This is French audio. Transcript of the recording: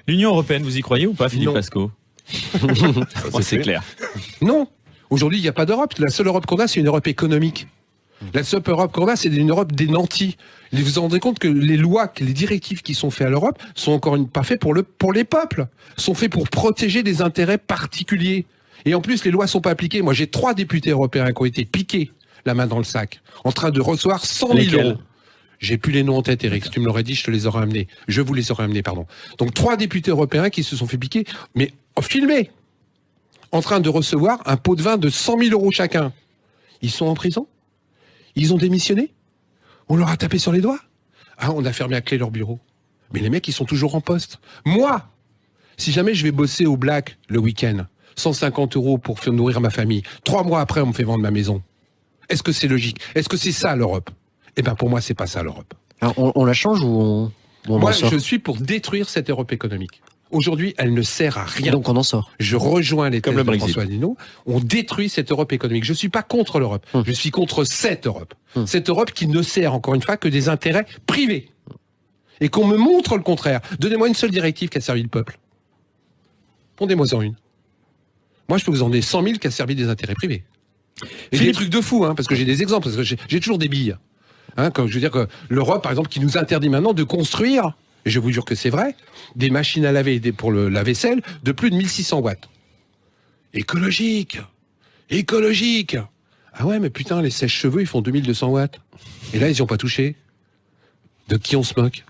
L'Union européenne, vous y croyez ou pas, Philippe Non. Pasco? C'est clair. Non. Aujourd'hui, il n'y a pas d'Europe. La seule Europe qu'on a, c'est une Europe économique. La seule Europe qu'on a, c'est une Europe des nantis. Vous vous rendez compte que les lois, que les directives qui sont faites à l'Europe sont encore pas faites pour les peuples. Sont faites pour protéger des intérêts particuliers. Et en plus, les lois sont pas appliquées. Moi, j'ai 3 députés européens qui ont été piqués la main dans le sac, en train de recevoir 100 000 Lesquels euros. J'ai plus les noms en tête, Eric. Si tu me l'aurais dit, je te les aurais amenés. Je vous les aurais amenés, pardon. Donc 3 députés européens qui se sont fait piquer, mais filmés, en train de recevoir un pot de vin de 100 000 euros chacun. Ils sont en prison? Ils ont démissionné? On leur a tapé sur les doigts? Ah, on a fermé à clé leur bureau. Mais les mecs, ils sont toujours en poste. Moi, si jamais je vais bosser au Black le week-end, 150 euros pour faire nourrir ma famille, 3 mois après, on me fait vendre ma maison. Est-ce que c'est logique? Est-ce que c'est ça l'Europe? Eh ben pour moi, c'est pas ça l'Europe. Alors, on la change ou on Moi, en sort? je suis pour détruire cette Europe économique. Aujourd'hui, elle ne sert à rien. Donc on en sort. Je rejoins les Comme thèses le de Brexit. François Asselineau. On détruit cette Europe économique. Je suis pas contre l'Europe. Je suis contre cette Europe. Cette Europe qui ne sert, encore une fois, que des intérêts privés. Et qu'on me montre le contraire. Donnez-moi une seule directive qui a servi le peuple. Pondez-moi-en une. Moi, je peux vous en donner 100 000 qui a servi des intérêts privés. Et des trucs de fou, hein, parce que j'ai des exemples, parce que j'ai toujours des billes. Hein, comme je veux dire que l'Europe, par exemple, qui nous interdit maintenant de construire, et je vous jure que c'est vrai, des machines à laver pour la vaisselle de plus de 1600 watts. Écologique. Écologique. Ah ouais, mais putain, les sèche-cheveux, ils font 2200 watts. Et là, ils n'y ont pas touché. De qui on se moque?